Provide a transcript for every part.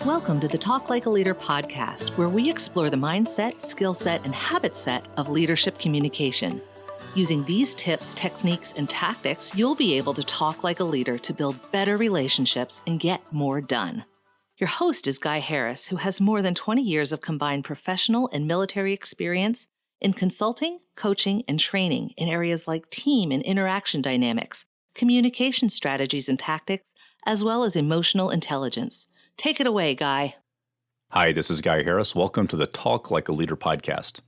Welcome to the Talk Like a Leader podcast, where we explore the mindset, skill set, and habit set of leadership communication. Using these tips, techniques, and tactics, you'll be able to talk like a leader to build better relationships and get more done. Your host is Guy Harris, who has more than 20 years of combined professional and military experience in consulting, coaching, and training in areas like team and interaction dynamics, communication strategies and tactics, as well as emotional intelligence. Take it away, Guy. Hi, this is Guy Harris. Welcome to the Talk Like a Leader podcast.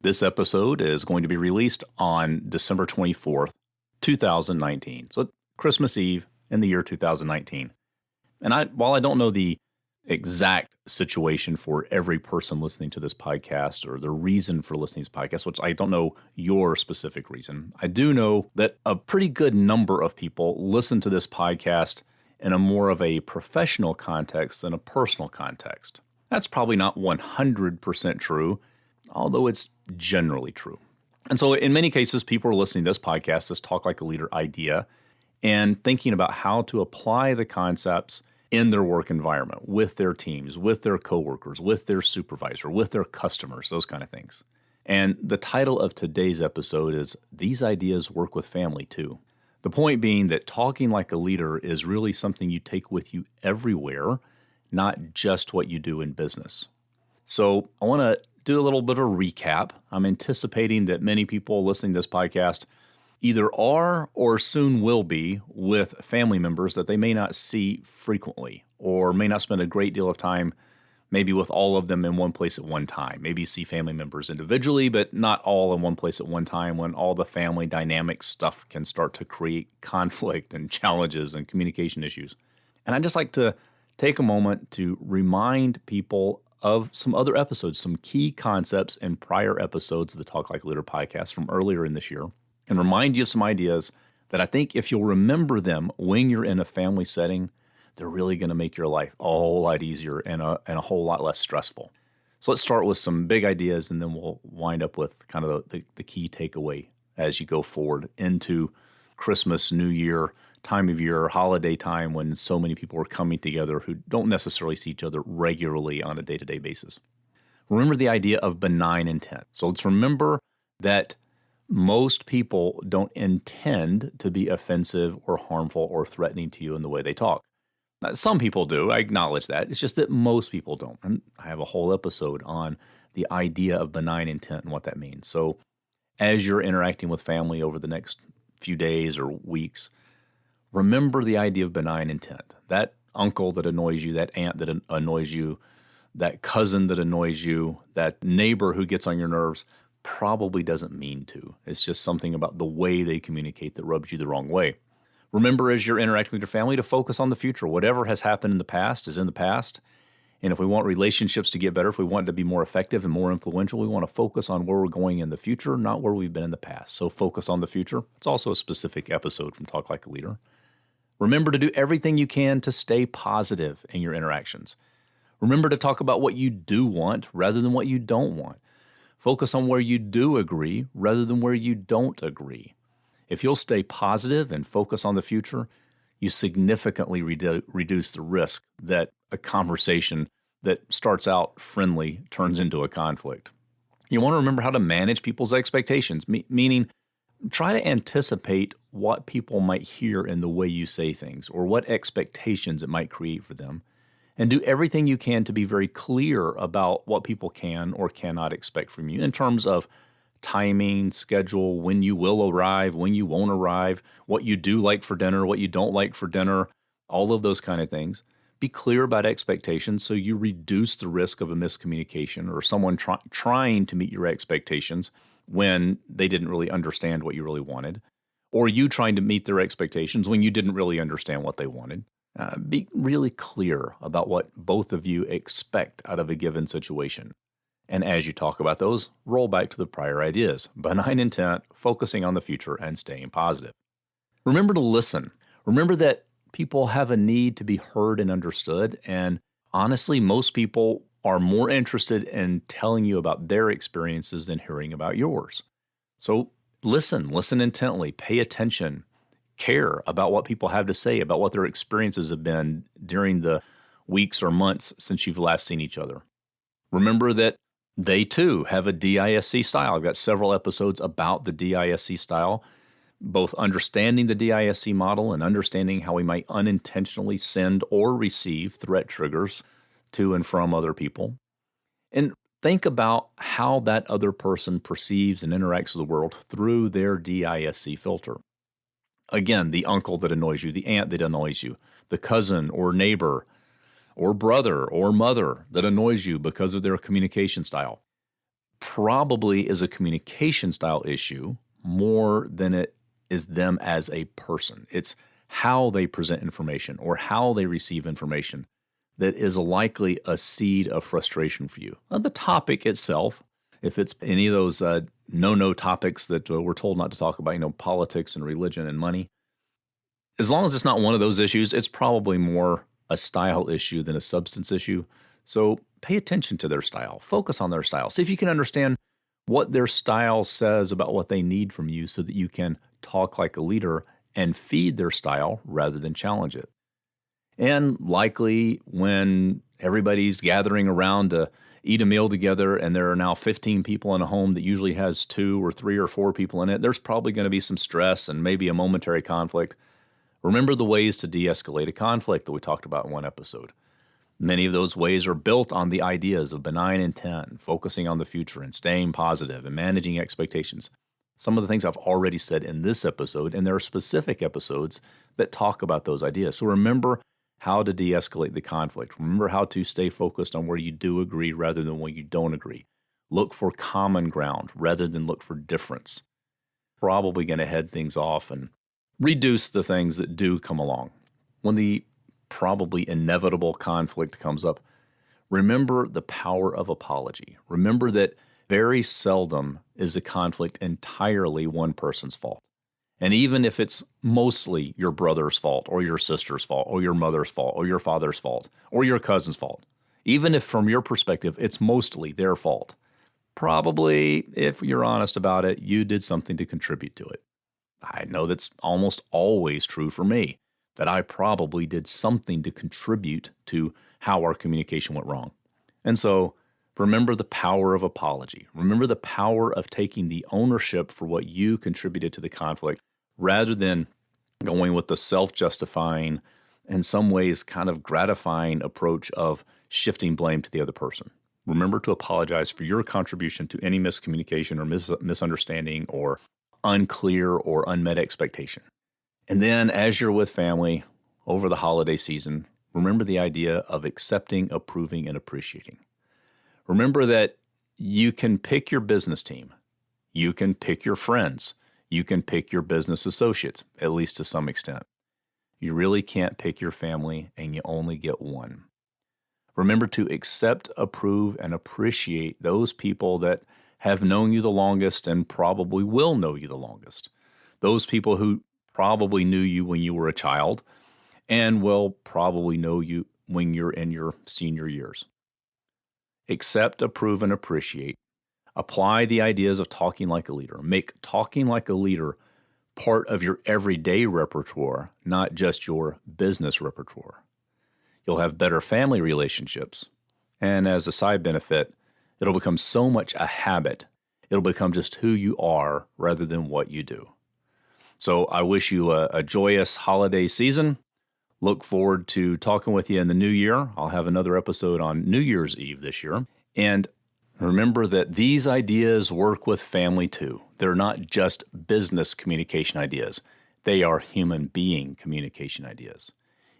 This episode is going to be released on December 24th, 2019. So Christmas Eve in the year 2019. And while I don't know the exact situation for every person listening to this podcast or the reason for listening to this podcast, which I don't know your specific reason, I do know that a pretty good number of people listen to this podcast in a more of a professional context than a personal context. That's probably not 100% true, although it's generally true. And so in many cases, people are listening to this podcast, this Talk Like a Leader idea, and thinking about how to apply the concepts in their work environment, with their teams, with their coworkers, with their supervisor, with their customers, those kind of things. And the title of today's episode is These Ideas Work with Family Too. The point being that talking like a leader is really something you take with you everywhere, not just what you do in business. So I want to do a little bit of a recap. I'm anticipating that many people listening to this podcast either are or soon will be with family members that they may not see frequently or may not spend a great deal of time maybe with all of them in one place at one time. Maybe see family members individually, but not all in one place at one time when all the family dynamic stuff can start to create conflict and challenges and communication issues. And I'd just like to take a moment to remind people of some other episodes, some key concepts in prior episodes of the Talk Like a Leader podcast from earlier in this year, and remind you of some ideas that I think if you'll remember them when you're in a family setting, they're really going to make your life a whole lot easier and a whole lot less stressful. So let's start with some big ideas, and then we'll wind up with kind of the key takeaway as you go forward into Christmas, New Year, time of year, holiday time, when so many people are coming together who don't necessarily see each other regularly on a day-to-day basis. Remember the idea of benign intent. So let's remember that most people don't intend to be offensive or harmful or threatening to you in the way they talk. Now, some people do. I acknowledge that. It's just that most people don't. And I have a whole episode on the idea of benign intent and what that means. So as you're interacting with family over the next few days or weeks, remember the idea of benign intent. That uncle that annoys you, that aunt that annoys you, that cousin that annoys you, that neighbor who gets on your nerves probably doesn't mean to. It's just something about the way they communicate that rubs you the wrong way. Remember, as you're interacting with your family, to focus on the future. Whatever has happened in the past is in the past. And if we want relationships to get better, if we want to be more effective and more influential, we want to focus on where we're going in the future, not where we've been in the past. So focus on the future. It's also a specific episode from Talk Like a Leader. Remember to do everything you can to stay positive in your interactions. Remember to talk about what you do want rather than what you don't want. Focus on where you do agree rather than where you don't agree. If you'll stay positive and focus on the future, you significantly reduce the risk that a conversation that starts out friendly turns into a conflict. You want to remember how to manage people's expectations, meaning try to anticipate what people might hear in the way you say things or what expectations it might create for them, and do everything you can to be very clear about what people can or cannot expect from you in terms of timing, schedule, when you will arrive, when you won't arrive, what you do like for dinner, what you don't like for dinner, all of those kind of things. Be clear about expectations so you reduce the risk of a miscommunication or someone trying to meet your expectations when they didn't really understand what you really wanted, or you trying to meet their expectations when you didn't really understand what they wanted. Be really clear about what both of you expect out of a given situation. And as you talk about those, roll back to the prior ideas. Benign intent, focusing on the future, and staying positive. Remember to listen. Remember that people have a need to be heard and understood. And honestly, most people are more interested in telling you about their experiences than hearing about yours. So listen intently, pay attention, care about what people have to say, about what their experiences have been during the weeks or months since you've last seen each other. Remember that they too have a DISC style. I've got several episodes about the DISC style, both understanding the DISC model and understanding how we might unintentionally send or receive threat triggers to and from other people. And think about how that other person perceives and interacts with the world through their DISC filter. Again, the uncle that annoys you, the aunt that annoys you, the cousin or neighbor or brother or mother that annoys you because of their communication style. Probably is a communication style issue more than it is them as a person. It's how they present information or how they receive information that is likely a seed of frustration for you. The topic itself, if it's any of those no topics that we're told not to talk about, politics and religion and money, as long as it's not one of those issues, it's probably more a style issue than a substance issue. So pay attention to their style. Focus on their style. See if you can understand what their style says about what they need from you so that you can talk like a leader and feed their style rather than challenge it. And likely when everybody's gathering around to eat a meal together and there are now 15 people in a home that usually has 2 or 3 or 4 people in it, there's probably going to be some stress and maybe a momentary conflict. Remember the ways to de-escalate a conflict that we talked about in one episode. Many of those ways are built on the ideas of benign intent, focusing on the future and staying positive and managing expectations. Some of the things I've already said in this episode, and there are specific episodes that talk about those ideas. So remember how to de-escalate the conflict. Remember how to stay focused on where you do agree rather than where you don't agree. Look for common ground rather than look for difference. Probably going to head things off and reduce the things that do come along. When the probably inevitable conflict comes up, remember the power of apology. Remember that very seldom is the conflict entirely one person's fault. And even if it's mostly your brother's fault or your sister's fault or your mother's fault or your father's fault or your cousin's fault, even if from your perspective it's mostly their fault, probably, if you're honest about it, you did something to contribute to it. I know that's almost always true for me, that I probably did something to contribute to how our communication went wrong. And so remember the power of apology. Remember the power of taking the ownership for what you contributed to the conflict rather than going with the self-justifying, in some ways kind of gratifying approach of shifting blame to the other person. Remember to apologize for your contribution to any miscommunication or misunderstanding or unclear or unmet expectation. And then as you're with family over the holiday season, remember the idea of accepting, approving, and appreciating. Remember that you can pick your business team. You can pick your friends. You can pick your business associates, at least to some extent. You really can't pick your family, and you only get one. Remember to accept, approve, and appreciate those people that have known you the longest and probably will know you the longest. Those people who probably knew you when you were a child and will probably know you when you're in your senior years. Accept, approve, and appreciate. Apply the ideas of talking like a leader. Make talking like a leader part of your everyday repertoire, not just your business repertoire. You'll have better family relationships. And as a side benefit, it'll become so much a habit. It'll become just who you are rather than what you do. So I wish you a joyous holiday season. Look forward to talking with you in the new year. I'll have another episode on New Year's Eve this year. And remember that these ideas work with family too. They're not just business communication ideas. They are human being communication ideas.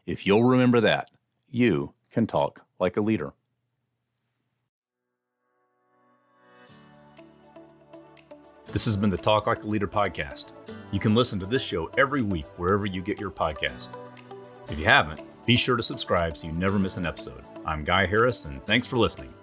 If you'll remember that, you can talk like a leader. This has been the Talk Like a Leader podcast. You can listen to this show every week wherever you get your podcast. If you haven't, be sure to subscribe so you never miss an episode. I'm Guy Harris, and thanks for listening.